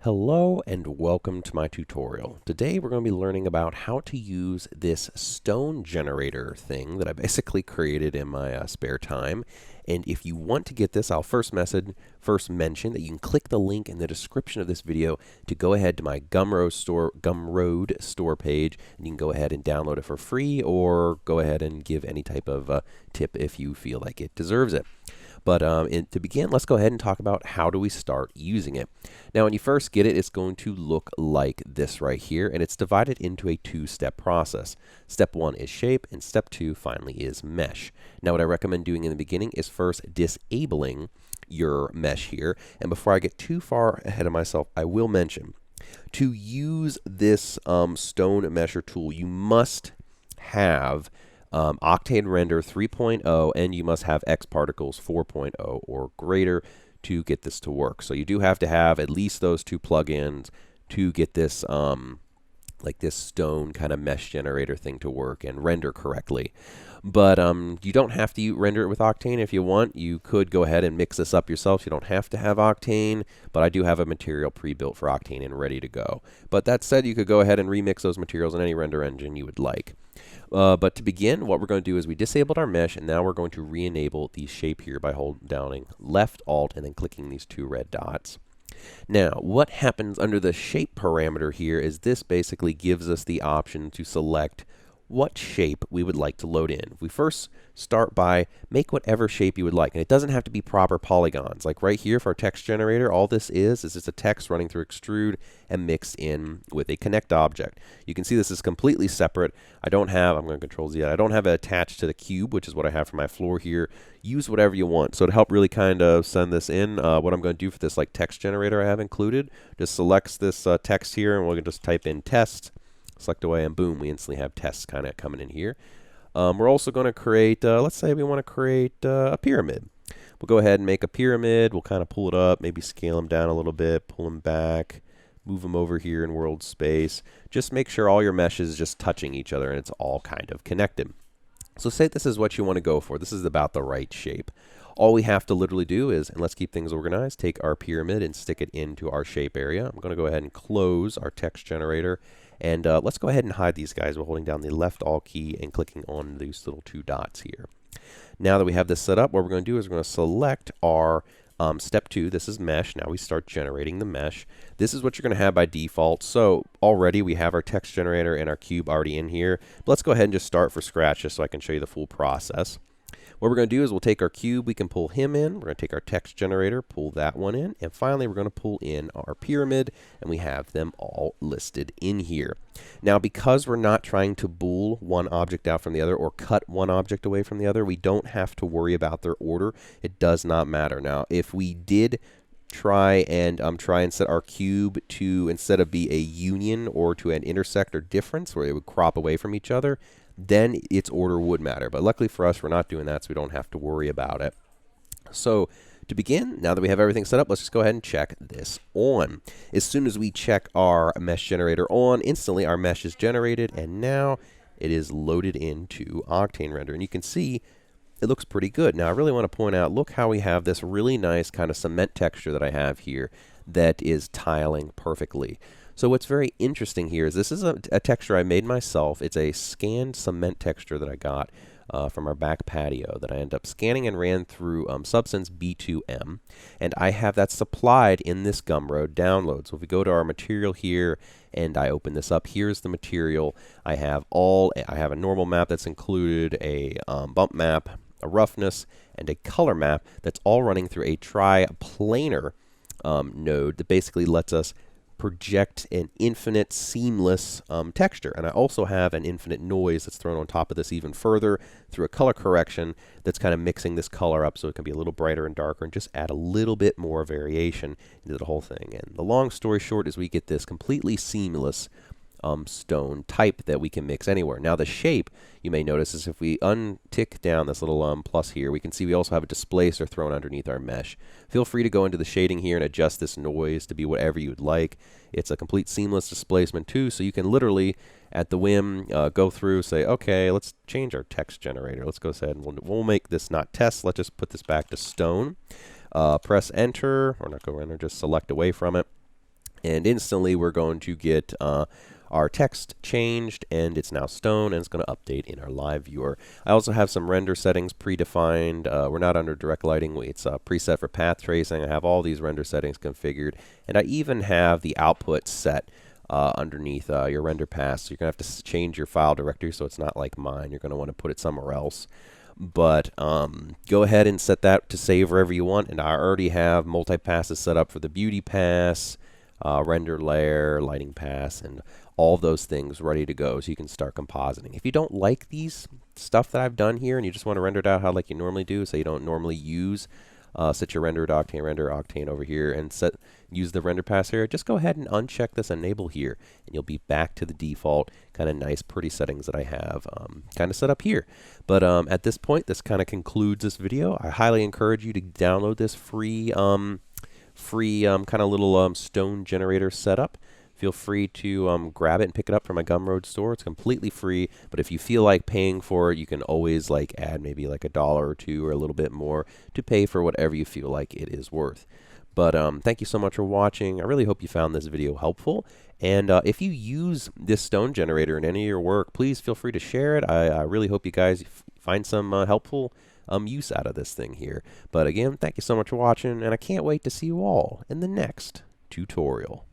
Hello and welcome to my tutorial. Today we're going to be learning about how to use this stone generator thing that I basically created in my spare time. And if you want to get this, I'll first mention that you can click the link in the description of this video to go ahead to my Gumroad store page, and you can go ahead and download it for free or go ahead and give any type of tip if you feel like it deserves it. But to begin, let's go ahead and talk about how do we start using it. Now, when you first get it, it's going to look like this right here, and it's divided into a two-step process. Step 1 is shape, and step 2 finally is mesh. Now, what I recommend doing in the beginning is first disabling your mesh here. And before I get too far ahead of myself, I will mention, to use this stone mesher tool, you must have Octane Render 3.0, and you must have Xparticles 4.0 or greater to get this to work. So you do have to have at least those two plugins to get this like this stone kind of mesh generator thing to work and render correctly. But you don't have to render it with Octane if you want. You could go ahead and mix this up yourself. You don't have to have Octane, but I do have a material pre-built for Octane and ready to go. But that said, you could go ahead and remix those materials in any render engine you would like. But to begin, what we're going to do is we disabled our mesh, and now we're going to re-enable the shape here by holding down left Alt and then clicking these two red dots. Now, what happens under the shape parameter here is this basically gives us the option to select what shape we would like to load in. We first start by make whatever shape you would like, and it doesn't have to be proper polygons. Like right here for our text generator, all this is just a text running through extrude and mixed in with a connect object. You can see this is completely separate. I'm going to Control Z, I don't have it attached to the cube, which is what I have for my floor here. Use whatever you want. So to help really kind of send this in, what I'm going to do for this like text generator I have included, just selects this text here, and we're going to just type in test. Select away, and boom, we instantly have tests kind of coming in here. We're also going to create, let's say we want to create a pyramid. We'll go ahead and make a pyramid. We'll kind of pull it up, maybe scale them down a little bit, pull them back, move them over here in world space. Just make sure all your meshes is just touching each other and it's all kind of connected. So say this is what you want to go for. This is about the right shape. All we have to literally do is, and let's keep things organized, take our pyramid and stick it into our shape area. I'm going to go ahead and close our text generator. And let's go ahead and hide these guys by holding down the left Alt key and clicking on these little two dots here. Now that we have this set up, what we're going to do is we're going to select our step 2. This is mesh. Now we start generating the mesh. This is what you're going to have by default. So already we have our text generator and our cube already in here. But let's go ahead and just start for scratch just so I can show you the full process. What we're going to do is we'll take our cube, we can pull him in, we're going to take our text generator, pull that one in, and finally we're going to pull in our pyramid, and we have them all listed in here. Now, because we're not trying to bool one object out from the other or cut one object away from the other, we don't have to worry about their order. It does not matter. Now, if we did try and set our cube to, instead of be a union or to an intersect or difference where it would crop away from each other, then its order would matter. But luckily for us, we're not doing that, so we don't have to worry about it. So to begin, now that we have everything set up, let's just go ahead and check this on. As soon as we check our mesh generator on, instantly our mesh is generated, and now it is loaded into Octane Render. And you can see it looks pretty good. Now, I really want to point out, look how we have this really nice kind of cement texture that I have here that is tiling perfectly. So what's very interesting here is this is a texture I made myself. It's a scanned cement texture that I got from our back patio that I ended up scanning and ran through Substance B2M. And I have that supplied in this Gumroad download. So if we go to our material here and I open this up, here's the material. I have a normal map that's included, a bump map, a roughness, and a color map that's all running through a tri-planar node that basically lets us project an infinite seamless texture. And I also have an infinite noise that's thrown on top of this even further through a color correction that's kind of mixing this color up so it can be a little brighter and darker and just add a little bit more variation into the whole thing. And the long story short is we get this completely seamless stone type that we can mix anywhere. Now the shape, you may notice, is if we untick down this little plus here, we can see we also have a displacer thrown underneath our mesh. Feel free to go into the shading here and adjust this noise to be whatever you would like. It's a complete seamless displacement too, so you can literally, at the whim, go through, say, okay, let's change our text generator. Let's go ahead and we'll make this not test. Let's just put this back to stone. Press enter, or not go enter, just select away from it. And instantly we're going to get our text changed, and it's now stone, and it's going to update in our live viewer. I also have some render settings predefined. We're not under direct lighting. It's preset for path tracing. I have all these render settings configured, and I even have the output set underneath your render path. So you're going to have to change your file directory so it's not like mine. You're going to want to put it somewhere else. But go ahead and set that to save wherever you want. And I already have multi-passes set up for the beauty pass, render layer, lighting pass, and all those things ready to go so you can start compositing. If you don't like these stuff that I've done here and you just want to render it out how like you normally do, so you don't normally use set your render to Octane over here and use the render pass here, just go ahead and uncheck this enable here, and you'll be back to the default kind of nice pretty settings that I have kind of set up here. But at this point, this kind of concludes this video. I highly encourage you to download this free kind of little stone generator setup. Feel free to grab it and pick it up from my Gumroad store. It's completely free, but if you feel like paying for it, you can always like add maybe like $1 or $2 or a little bit more to pay for whatever you feel like it is worth. But thank you so much for watching. I really hope you found this video helpful. And if you use this stone generator in any of your work, please feel free to share it. I really hope you guys find some helpful use out of this thing here. But again, thank you so much for watching, and I can't wait to see you all in the next tutorial.